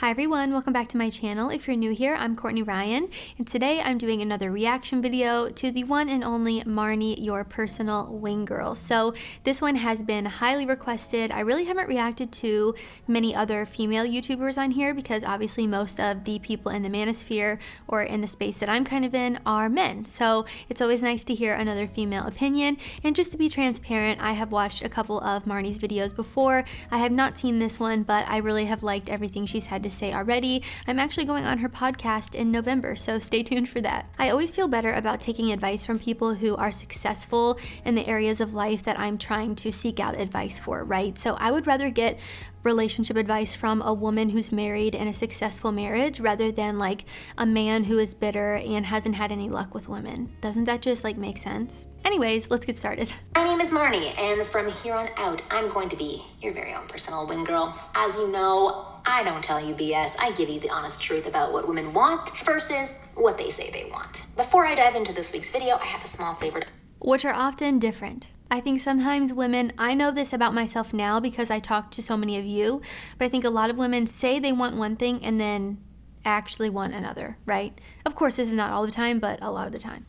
Hi everyone, welcome back to my channel. If you're new here, I'm Courtney Ryan, and today I'm doing another reaction video to the one and only Marni, your personal wing girl. So this one has been highly requested. I really haven't reacted to many other female YouTubers on here because obviously most of the people in the manosphere or in the space that I'm kind of in are men. So it's always nice to hear another female opinion. And just to be transparent, I have watched a couple of Marni's videos before. I have not seen this one, but I really have liked everything she's had to say already. I'm actually going on her podcast in November, so stay tuned for that. I always feel better about taking advice from people who are successful in the areas of life that I'm trying to seek out advice for, right? So I would rather get relationship advice from a woman who's married in a successful marriage rather than like a man who is bitter and hasn't had any luck with women. Doesn't that just like make sense? Anyways, let's get started. My name is Marni, and from here on out, I'm going to be your very own personal wing girl. As you know, I don't tell you BS. I give you the honest truth about what women want versus what they say they want. Before I dive into this week's video, I have a small favor. Which are often different. I think sometimes women, I know this about myself now because I talk to so many of you, but I think a lot of women say they want one thing and then actually want another, right? Of course, this is not all the time, but a lot of the time.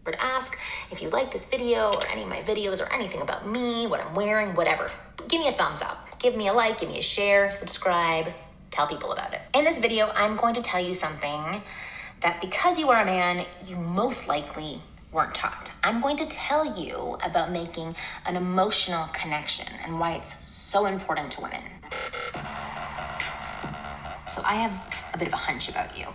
To ask if you like this video or any of my videos or anything about me, what I'm wearing, whatever. Give me a thumbs up, give me a like, give me a share, subscribe, tell people about it. In this video, I'm going to tell you something that because you are a man, you most likely weren't taught. I'm going to tell you about making an emotional connection and why it's so important to women. So I have a bit of a hunch about you.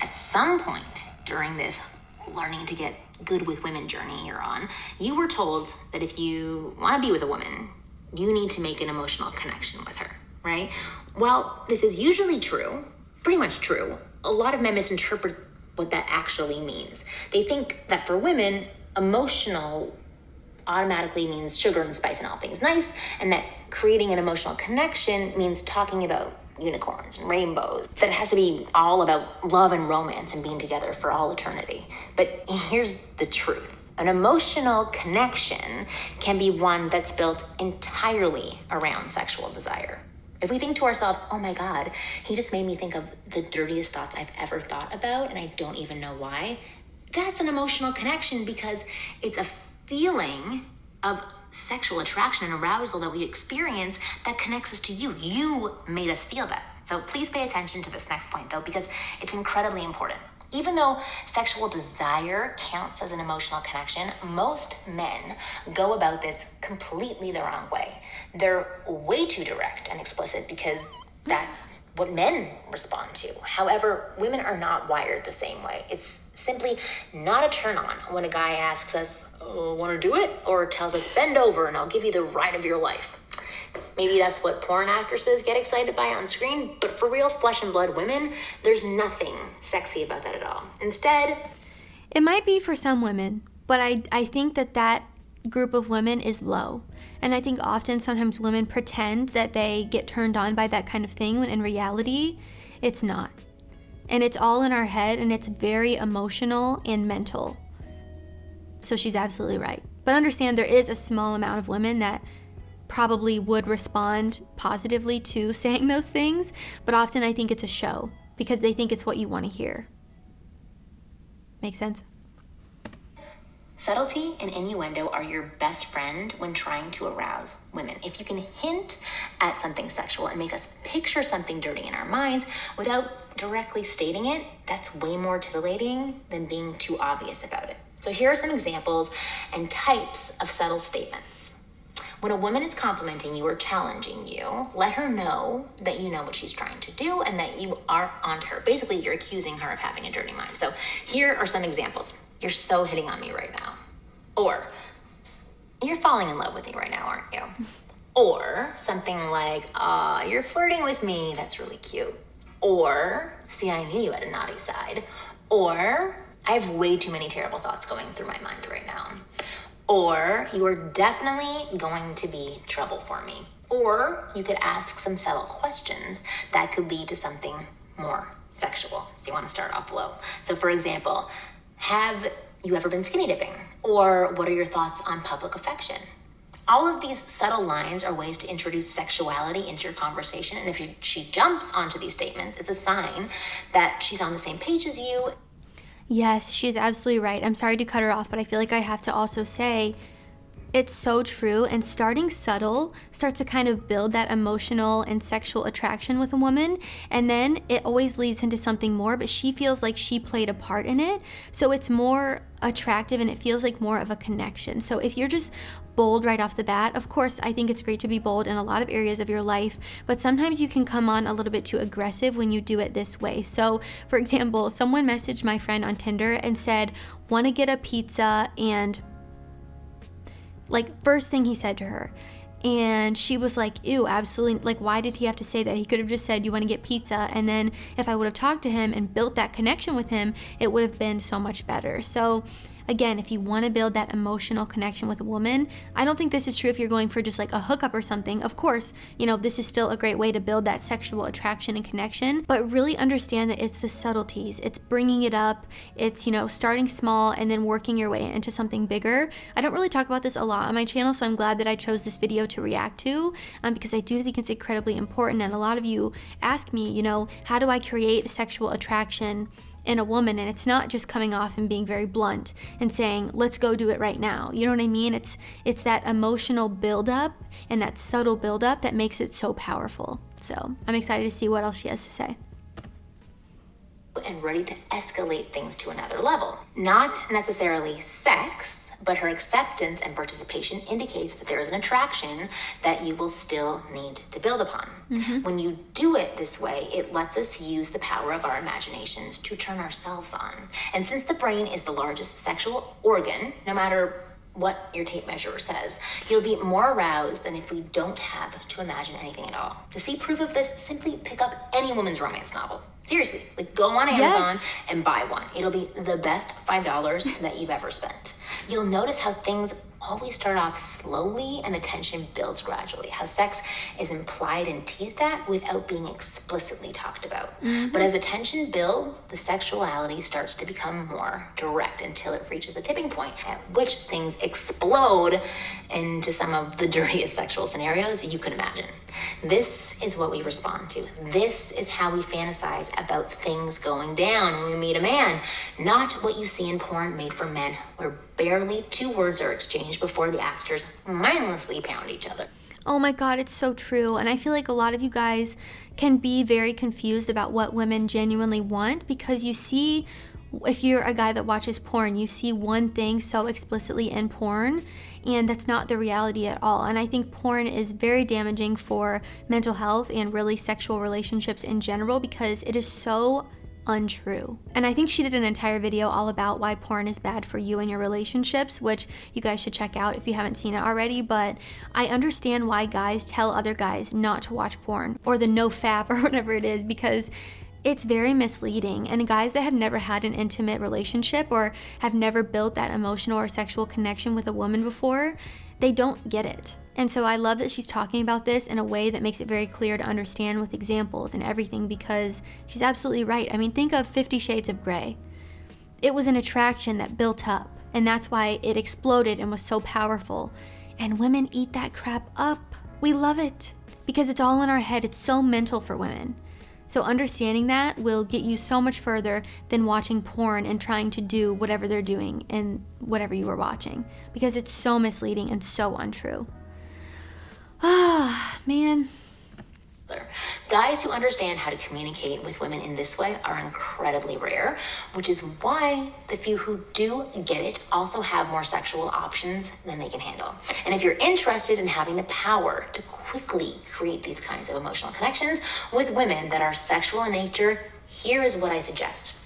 At some point during this learning to get good with women journey you're on, you were told that if you want to be with a woman, you need to make an emotional connection with her, right? Well, this is usually true, pretty much true. A lot of men misinterpret what that actually means. They think that for women, emotional automatically means sugar and spice and all things nice, and that creating an emotional connection means talking about unicorns and rainbows, that it has to be all about love and romance and being together for all eternity. But here's the truth. An emotional connection can be one that's built entirely around sexual desire. If we think to ourselves, oh my God, he just made me think of the dirtiest thoughts I've ever thought about and I don't even know why, that's an emotional connection because it's a feeling of sexual attraction and arousal that we experience that connects us to you. You made us feel that. So please pay attention to this next point though, because it's incredibly important. Even though sexual desire counts as an emotional connection, most men go about this completely the wrong way. They're way too direct and explicit because that's what men respond to. However, women are not wired the same way. It's simply not a turn on when a guy asks us, want to do it? Or tells us, bend over and I'll give you the ride of your life. Maybe that's what porn actresses get excited by on screen, but for real flesh and blood women, there's nothing sexy about that at all. Instead, it might be for some women, but I think that group of women is low. And I think often sometimes women pretend that they get turned on by that kind of thing when in reality, it's not. And it's all in our head and it's very emotional and mental. So she's absolutely right. But understand there is a small amount of women that probably would respond positively to saying those things, but often I think it's a show because they think it's what you want to hear. Make sense? Subtlety and innuendo are your best friend when trying to arouse women. If you can hint at something sexual and make us picture something dirty in our minds without directly stating it, that's way more titillating than being too obvious about it. So here are some examples and types of subtle statements. When a woman is complimenting you or challenging you, let her know that you know what she's trying to do and that you are onto her. Basically, you're accusing her of having a dirty mind. So here are some examples. You're so hitting on me right now. Or, you're falling in love with me right now, aren't you? Or something like, you're flirting with me. That's really cute. Or, see, I knew you had a naughty side. Or, I have way too many terrible thoughts going through my mind right now. Or, you are definitely going to be trouble for me. Or, you could ask some subtle questions that could lead to something more sexual. So you want to start off low. So for example, have you ever been skinny dipping? Or what are your thoughts on public affection? All of these subtle lines are ways to introduce sexuality into your conversation. And if she jumps onto these statements, it's a sign that she's on the same page as you. Yes, she's absolutely right. I'm sorry to cut her off, but I feel like I have to also say it's so true. And starting subtle starts to kind of build that emotional and sexual attraction with a woman. And then it always leads into something more, but she feels like she played a part in it. So it's more attractive and it feels like more of a connection. So if you're just bold right off the bat, of course, I think it's great to be bold in a lot of areas of your life, but sometimes you can come on a little bit too aggressive when you do it this way. So for example, someone messaged my friend on Tinder and said, want to get a pizza, and like first thing he said to her, and she was like, ew, absolutely, like why did he have to say that? He could have just said, you want to get pizza, and then if I would have talked to him and built that connection with him, it would have been so much better. So again, if you want to build that emotional connection with a woman, I don't think this is true if you're going for just like a hookup or something. Of course, you know, this is still a great way to build that sexual attraction and connection, but really understand that it's the subtleties. It's bringing it up. It's, you know, starting small and then working your way into something bigger. I don't really talk about this a lot on my channel, so I'm glad that I chose this video to react to, because I do think it's incredibly important. And a lot of you ask me, you know, how do I create sexual attraction in a woman? And it's not just coming off and being very blunt and saying, let's go do it right now. You know what I mean? It's that emotional buildup and that subtle buildup that makes it so powerful. So I'm excited to see what else she has to say. And ready to escalate things to another level. Not necessarily sex, but her acceptance and participation indicates that there is an attraction that you will still need to build upon. When you do it this way, it lets us use the power of our imaginations to turn ourselves on. And since the brain is the largest sexual organ, no matter what your tape measure says, you'll be more aroused than if we don't have to imagine anything at all. To see proof of this, simply pick up any woman's romance novel. Seriously, like go on Amazon and buy one. It'll be the best $5 that you've ever spent. You'll notice how things always start off slowly and the tension builds gradually. How sex is implied and teased at without being explicitly talked about. But as the tension builds, the sexuality starts to become more direct until it reaches the tipping point at which things explode into some of the dirtiest sexual scenarios you could imagine. This is what we respond to. This is how we fantasize about things going down when we meet a man, not what you see in porn made for men, where barely 2 words are exchanged before the actors mindlessly pound each other. Oh my God, it's so true. And I feel like a lot of you guys can be very confused about what women genuinely want, because you see, if you're a guy that watches porn, you see one thing so explicitly in porn, and that's not the reality at all. And I think porn is very damaging for mental health and really sexual relationships in general, because it is so untrue. And I think she did an entire video all about why porn is bad for you and your relationships, which you guys should check out if you haven't seen it already. But I understand why guys tell other guys not to watch porn, or the no fap or whatever it is, because it's very misleading. And guys that have never had an intimate relationship or have never built that emotional or sexual connection with a woman before, they don't get it. And so I love that she's talking about this in a way that makes it very clear to understand with examples and everything, because she's absolutely right. I mean, think of 50 Shades of Grey. It was an attraction that built up, and that's why it exploded and was so powerful. And women eat that crap up. We love it because it's all in our head. It's so mental for women. So understanding that will get you so much further than watching porn and trying to do whatever they're doing in whatever you were watching, because it's so misleading and so untrue. Ah, man. Guys who understand how to communicate with women in this way are incredibly rare, which is why the few who do get it also have more sexual options than they can handle. And if you're interested in having the power to quickly create these kinds of emotional connections with women that are sexual in nature, here is what I suggest.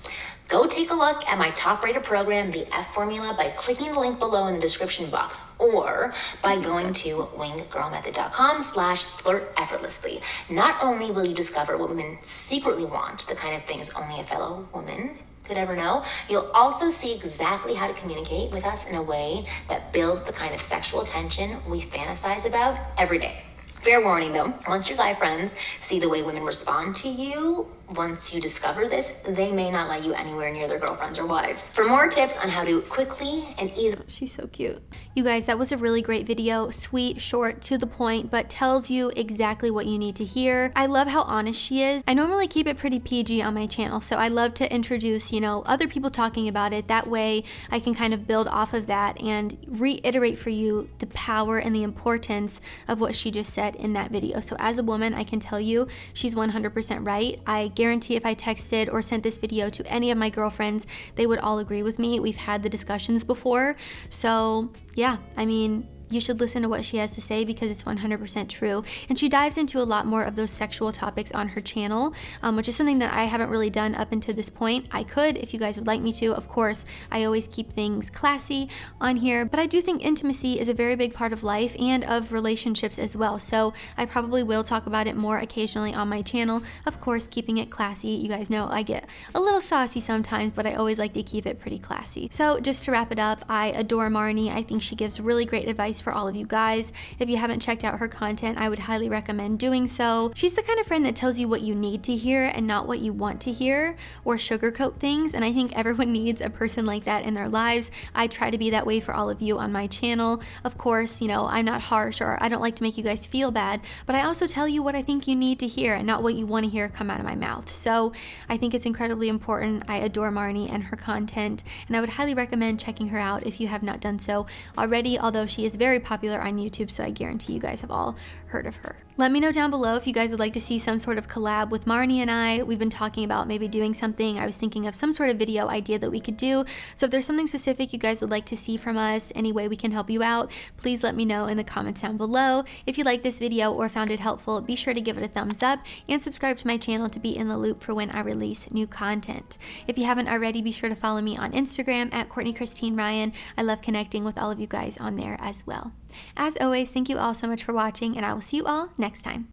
Go take a look at my top-rated program, The F Formula, by clicking the link below in the description box, or by going to winggirlmethod.com/flirt effortlessly. Not only will you discover what women secretly want, the kind of things only a fellow woman could ever know, you'll also see exactly how to communicate with us in a way that builds the kind of sexual tension we fantasize about every day. Fair warning though, once your guy friends see the way women respond to you, once you discover this, they may not let you anywhere near their girlfriends or wives. For more tips on how to quickly and easily... She's so cute. You guys, that was a really great video. Sweet, short, to the point, but tells you exactly what you need to hear. I love how honest she is. I normally keep it pretty PG on my channel, so I love to introduce, you know, other people talking about it. That way I can kind of build off of that and reiterate for you the power and the importance of what she just said in that video. So as a woman, I can tell you she's 100% right. I guarantee if I texted or sent this video to any of my girlfriends, they would all agree with me. We've had the discussions before. So yeah, I mean, you should listen to what she has to say because it's 100% true. And she dives into a lot more of those sexual topics on her channel, which is something that I haven't really done up until this point. I could, if you guys would like me to. Of course, I always keep things classy on here, but I do think intimacy is a very big part of life and of relationships as well. So I probably will talk about it more occasionally on my channel. Of course, keeping it classy. You guys know I get a little saucy sometimes, but I always like to keep it pretty classy. So just to wrap it up, I adore Marni. I think she gives really great advice for all of you guys. If you haven't checked out her content, I would highly recommend doing so. She's the kind of friend that tells you what you need to hear and not what you want to hear or sugarcoat things, and I think everyone needs a person like that in their lives. I try to be that way for all of you on my channel. Of course, you know, I'm not harsh or I don't like to make you guys feel bad, but I also tell you what I think you need to hear and not what you want to hear come out of my mouth. So I think it's incredibly important. I adore Marni and her content, and I would highly recommend checking her out if you have not done so already, although she is very popular on YouTube, so I guarantee you guys have all heard of her. Let me know down below if you guys would like to see some sort of collab with Marni and I. We've been talking about maybe doing something. I was thinking of some sort of video idea that we could do. So if there's something specific you guys would like to see from us, any way we can help you out, please let me know in the comments down below. If you liked this video or found it helpful, be sure to give it a thumbs up and subscribe to my channel to be in the loop for when I release new content. If you haven't already, be sure to follow me on Instagram at Courtney Christine Ryan. I love connecting with all of you guys on there as well. As always, thank you all so much for watching, and I will see you all next time.